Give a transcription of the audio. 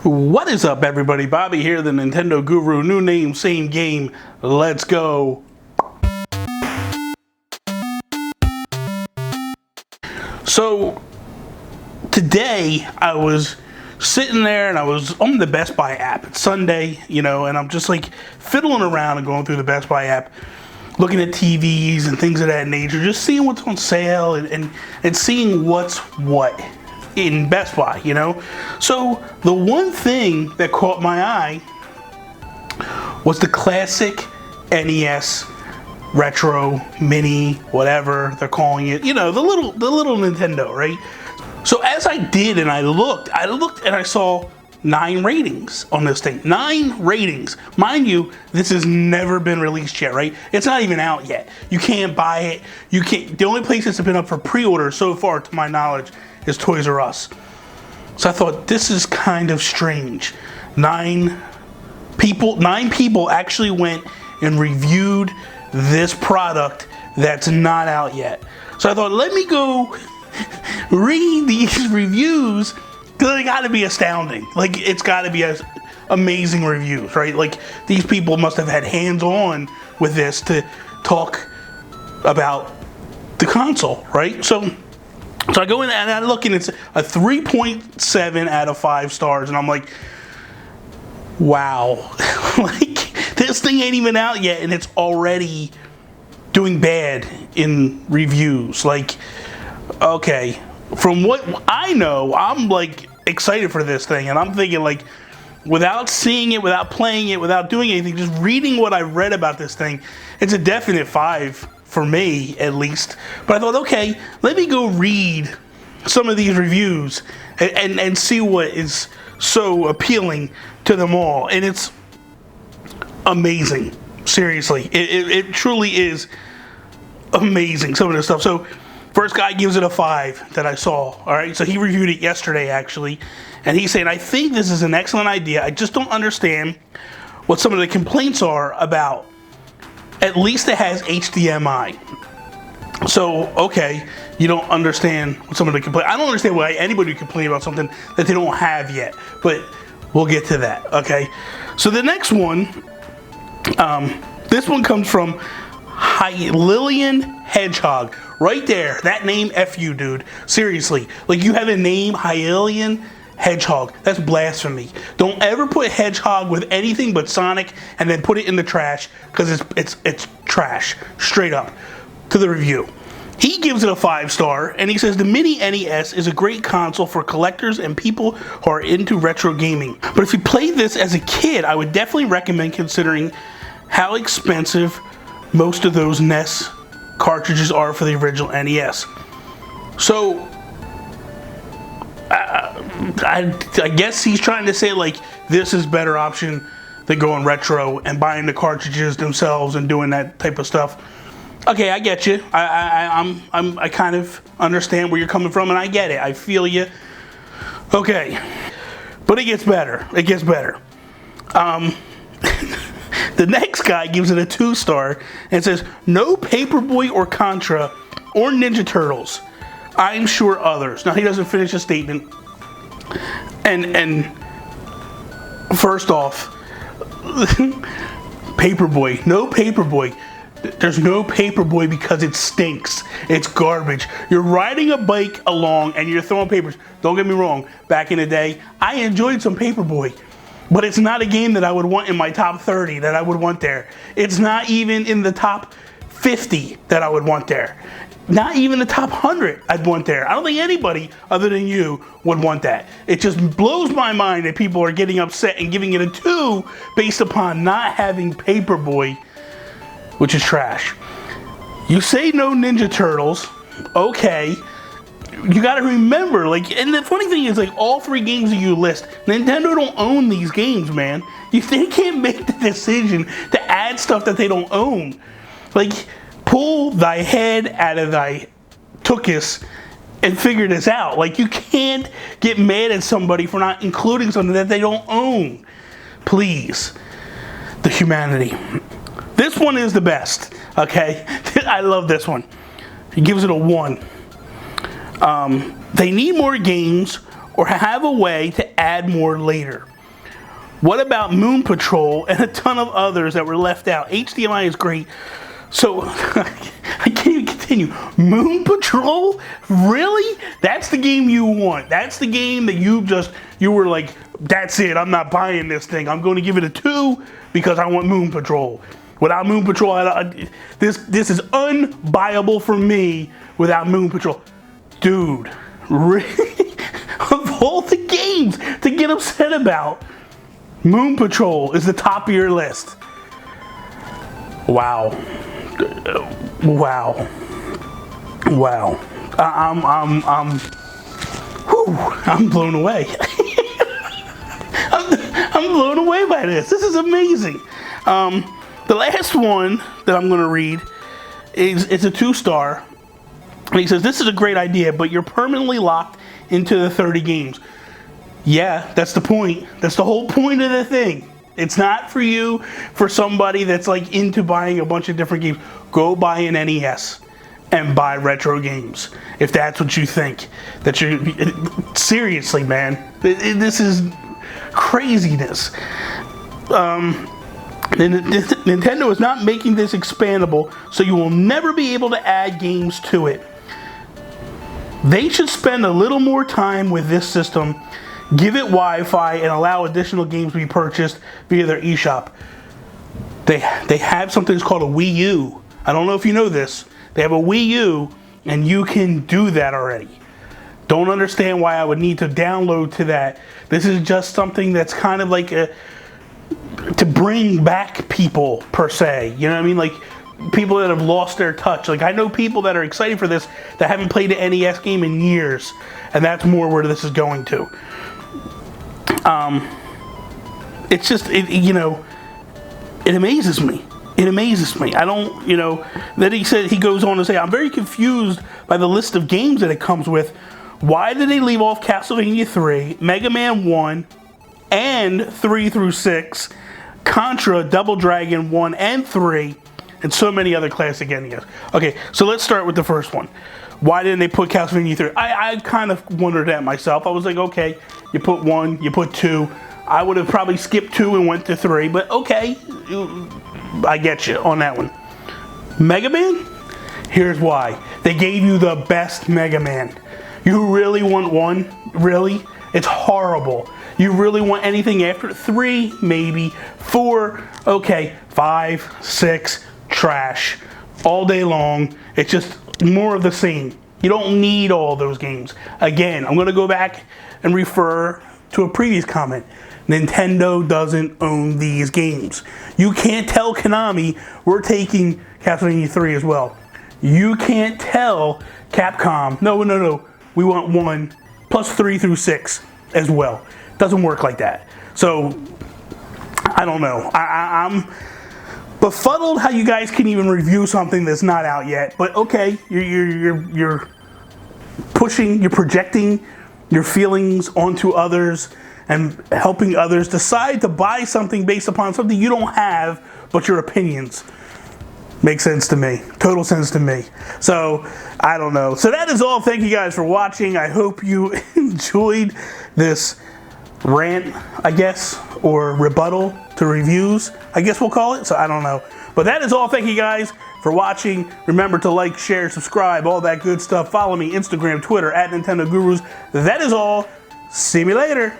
What is up, everybody? Bobby here, the Nintendo Guru. New name, same game. Let's go. So, today I was sitting there and I was on the Best Buy app. It's Sunday, you know, and I'm just like fiddling around and going through the Best Buy app, looking at TVs and things of that nature, just seeing what's on sale and seeing what's what in Best Buy, you know? So the one thing that caught my eye was the classic NES Retro Mini, whatever they're calling it, you know, the little Nintendo, right? So as I did and I looked and I saw 9 ratings on this thing. 9 ratings. Mind you, this has never been released yet, right? It's not even out yet. You can't buy it. You can't. The only place it's been up for pre-order so far, to my knowledge, is Toys R Us. So I thought, this is kind of strange. 9 people actually went and reviewed this product that's not out yet. So I thought, let me go read these reviews, because they gotta be astounding. Like, it's gotta be amazing reviews, right? Like, these people must have had hands-on with this to talk about the console, right? So I go in and I look, and it's a 3.7 out of 5 stars, and I'm like, wow. Like, this thing ain't even out yet, and it's already doing bad in reviews. Like, okay, from what I know, I'm like excited for this thing, and I'm thinking, like, without seeing it, without playing it, without doing anything, just reading what I read about this thing, it's a definite 5 for me, at least. But I thought, okay, let me go read some of these reviews and see what is so appealing to them all. And it's amazing. Seriously, it truly is amazing, some of this stuff. So first guy gives it a 5 that I saw. All right, so he reviewed it yesterday, actually, and he's saying, I think this is an excellent idea. I just don't understand what some of the complaints are about. At least it has HDMI. So, okay, you don't understand what some of the complaints. I don't understand why anybody would complain about something that they don't have yet, but we'll get to that, okay? So the next one, this one comes from Hylian Hedgehog. Right there, that name, F you, dude. Seriously, like, you have a name, Hylian Hedgehog. That's blasphemy. Don't ever put Hedgehog with anything but Sonic and then put it in the trash, because it's trash, straight up. To the review, he gives it a 5-star, and he says the Mini NES is a great console for collectors and people who are into retro gaming. But if you played this as a kid, I would definitely recommend considering how expensive most of those NES cartridges are for the original NES. So I guess he's trying to say, like, this is a better option than going retro and buying the cartridges themselves and doing that type of stuff. Okay, I get you. I kind of understand where you're coming from, and I get it. I feel you. Okay, but it gets better. It gets better. The next guy gives it a 2-star and says, no Paperboy or Contra or Ninja Turtles. I'm sure others. Now, he doesn't finish his statement. And first off, Paperboy. No Paperboy. There's no Paperboy because it stinks. It's garbage. You're riding a bike along and you're throwing papers. Don't get me wrong. Back in the day, I enjoyed some Paperboy. But it's not a game that I would want in my top 30 that I would want there. It's not even in the top 50 that I would want there. Not even the top 100 I'd want there. I don't think anybody other than you would want that. It just blows my mind that people are getting upset and giving it a 2 based upon not having Paperboy, which is trash. You say no Ninja Turtles, okay. You gotta remember, like, and the funny thing is, like, all 3 games that you list, Nintendo don't own these games, man. They can't make the decision to add stuff that they don't own. Like, pull thy head out of thy tuchus and figure this out. Like, you can't get mad at somebody for not including something that they don't own. Please. The humanity. This one is the best, okay? I love this one. He gives it a 1. They need more games or have a way to add more later. What about Moon Patrol and a ton of others that were left out? HDMI is great. So, I can't even continue. Moon Patrol? Really? That's the game you want. That's the game that you were like, that's it, I'm not buying this thing. I'm going to give it a 2 because I want Moon Patrol. Without Moon Patrol, this is unbuyable for me without Moon Patrol. Dude, really? Of all the games to get upset about, Moon Patrol is the top of your list. Wow. Wow. Wow. I'm blown away. I'm blown away by this. This is amazing. The last one that I'm going to read it's a 2-star. And he says, this is a great idea, but you're permanently locked into the 30 games. Yeah, that's the point. That's the whole point of the thing. It's not for you, for somebody that's like into buying a bunch of different games. Go buy an NES and buy retro games. If that's what you think. That you seriously, man. This is craziness. Nintendo is not making this expandable, so you will never be able to add games to it. They should spend a little more time with this system, give it Wi-Fi, and allow additional games to be purchased via their eShop. They have something that's called a Wii U. I don't know if you know this. They have a Wii U, and you can do that already. Don't understand why I would need to download to that. This is just something that's kind of like to bring back people, per se. You know what I mean? Like, people that have lost their touch. Like, I know people that are excited for this that haven't played an NES game in years, and that's more where this is going to. It's just, you know, it amazes me. It amazes me. I don't, you know, then he goes on to say, I'm very confused by the list of games that it comes with. Why did they leave off Castlevania 3, Mega Man 1, and 3 through 6, Contra, Double Dragon 1 and 3, and so many other classic NES. Okay, so let's start with the first one. Why didn't they put Castlevania 3? I kind of wondered that myself. I was like, okay, you put 1, you put 2. I would have probably skipped 2 and went to 3, but okay, I get you on that one. Mega Man? Here's why. They gave you the best Mega Man. You really want 1? Really? It's horrible. You really want anything after 3? Maybe. 4? Okay. 5, 6, trash. All day long. It's just more of the same. You don't need all those games. Again, I'm going to go back and refer to a previous comment. Nintendo doesn't own these games. You can't tell Konami we're taking Castlevania 3 as well. You can't tell Capcom, no, we want 1 plus 3 through 6 as well. Doesn't work like that. So, I don't know. I'm befuddled how you guys can even review something that's not out yet. But okay, you're pushing, you're projecting your feelings onto others and helping others decide to buy something based upon something you don't have, but your opinions. Makes sense to me. Total sense to me. So, I don't know. So that is all. Thank you guys for watching. I hope you enjoyed this rant, I guess, or rebuttal to reviews, I guess we'll call it. So, I don't know. But that is all. Thank you guys for watching. Remember to like, share, subscribe, all that good stuff. Follow me, Instagram, Twitter, @Nintendo Gurus. That is all. See me later.